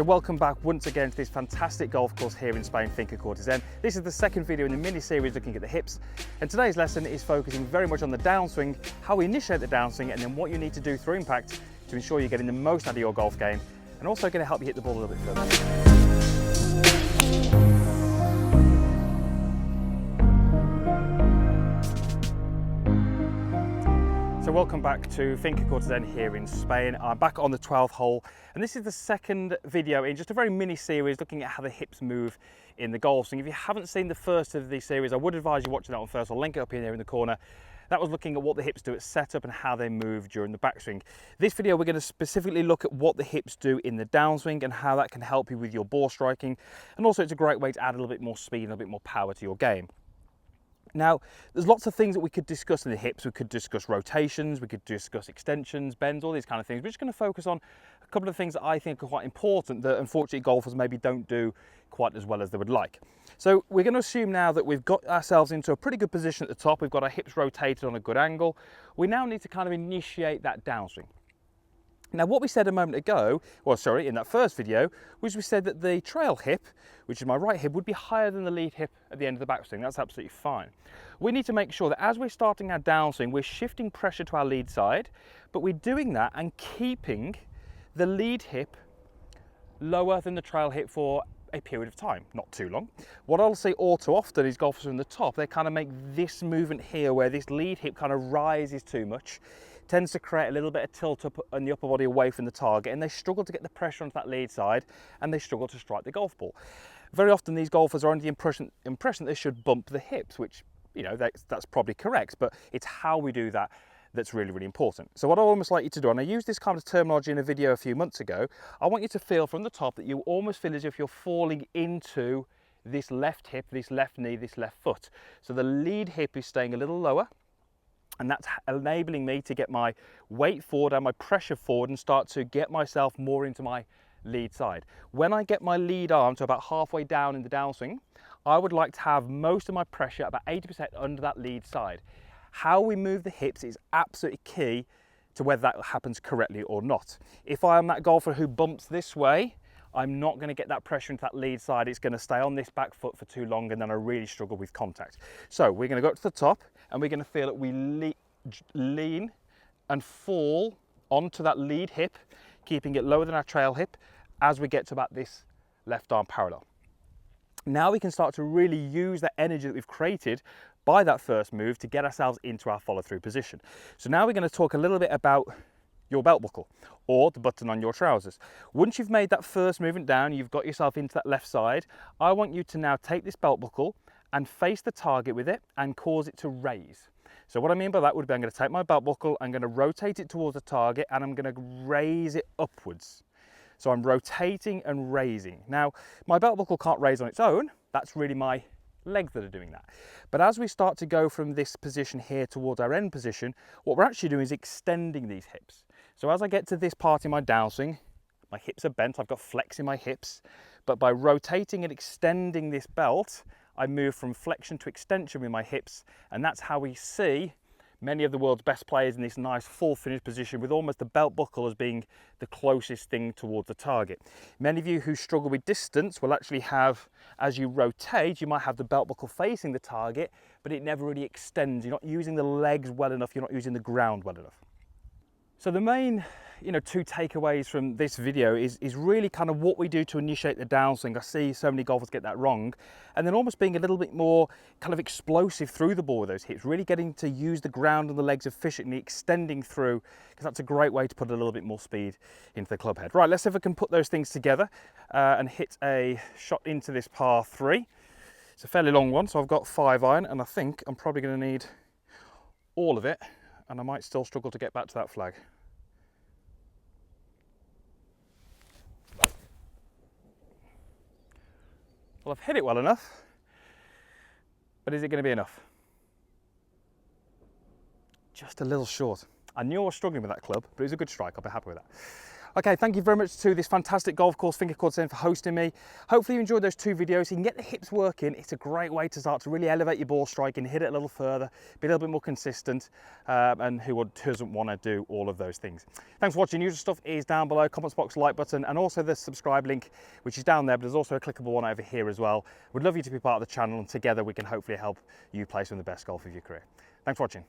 So welcome back once again to this fantastic golf course here in Spain, Finca Cortezen. This is the second video in the mini-series looking at the hips, and today's lesson is focusing very much on the downswing, how we initiate the downswing, and then what you need to do through impact to ensure you're getting the most out of your golf game, and also going to help you hit the ball a little bit further. So welcome back to Finca Cortezen here in Spain. I'm back on the 12th hole, and this is the second video in just a very mini series looking at how the hips move in the golf swing. If you haven't seen the first of the series, I would advise you watching that one first. I'll link it up in there in the corner. That was looking at what the hips do at setup and how they move during the backswing. This video, we're going to specifically look at what the hips do in the downswing and how that can help you with your ball striking. And also it's a great way to add a little bit more speed and a bit more power to your game. Now, there's lots of things that we could discuss in the hips. We could discuss rotations, we could discuss extensions, bends, all these kind of things. We're just going to focus on a couple of things that I think are quite important that unfortunately golfers maybe don't do quite as well as they would like. So we're going to assume now that we've got ourselves into a pretty good position at the top. We've got our hips rotated on a good angle. We now need to kind of initiate that downswing. Now what we said a moment ago, in that first video, was we said that the trail hip, which is my right hip, would be higher than the lead hip at the end of the backswing. That's absolutely fine. We need to make sure that as we're starting our downswing, we're shifting pressure to our lead side, but we're doing that and keeping the lead hip lower than the trail hip for a period of time, not too long. What I'll see all too often is golfers from the top, they kind of make this movement here where this lead hip kind of rises too much, tends to create a little bit of tilt up on the upper body away from the target, and they struggle to get the pressure onto that lead side, and they struggle to strike the golf ball. Very often these golfers are under the impression they should bump the hips, which, you know, that's probably correct, but it's how we do that that's really, really important. So what I almost like you to do, and I used this kind of terminology in a video a few months ago, I want you to feel from the top that you almost feel as if you're falling into this left hip, this left knee, this left foot. So the lead hip is staying a little lower, and that's enabling me to get my weight forward and my pressure forward and start to get myself more into my lead side. When I get my lead arm to about halfway down in the downswing, I would like to have most of my pressure, about 80% under that lead side. How we move the hips is absolutely key to whether that happens correctly or not. If I am that golfer who bumps this way, I'm not going to get that pressure into that lead side. It's going to stay on this back foot for too long, and then I really struggle with contact. So we're going to go up to the top, and we're going to feel that we lean and fall onto that lead hip, keeping it lower than our trail hip as we get to about this left arm parallel. Now we can start to really use that energy that we've created by that first move to get ourselves into our follow-through position. So now we're going to talk a little bit about your belt buckle or the button on your trousers. Once you've made that first movement down, you've got yourself into that left side, I want you to now take this belt buckle and face the target with it and cause it to raise. So what I mean by that would be I'm going to take my belt buckle, I'm going to rotate it towards the target, and I'm going to raise it upwards. So I'm rotating and raising. Now, my belt buckle can't raise on its own. That's really my legs that are doing that. But as we start to go from this position here towards our end position, what we're actually doing is extending these hips. So as I get to this part in my downswing, my hips are bent, I've got flex in my hips, but by rotating and extending this belt, I move from flexion to extension with my hips, and that's how we see many of the world's best players in this nice full finish position, with almost the belt buckle as being the closest thing towards the target. Many of you who struggle with distance will actually have, as you rotate, you might have the belt buckle facing the target, but it never really extends. You're not using the legs well enough, you're not using the ground well enough. So the main, two takeaways from this video is really kind of what we do to initiate the downswing. I see so many golfers get that wrong, and then almost being a little bit more kind of explosive through the ball with those hips, really getting to use the ground and the legs efficiently, extending through, because that's a great way to put a little bit more speed into the club head. Right, let's see if I can put those things together and hit a shot into this par 3. It's a fairly long one, so I've got 5-iron, and I think I'm probably going to need all of it, and I might still struggle to get back to that flag. Well, I've hit it well enough, but is it going to be enough? Just a little short. I knew I was struggling with that club, but it was a good strike. I'll be happy with that. Okay, thank you very much to this fantastic golf course, Finger Courts for hosting me. Hopefully you enjoyed those 2 videos. You can get the hips working. It's a great way to start to really elevate your ball striking, hit it a little further, be a little bit more consistent, and who doesn't want to do all of those things. Thanks for watching. Usual stuff is down below, comments box, like button, and also the subscribe link, which is down there, but there's also a clickable one over here as well. We'd love you to be part of the channel, and together we can hopefully help you play some of the best golf of your career. Thanks for watching.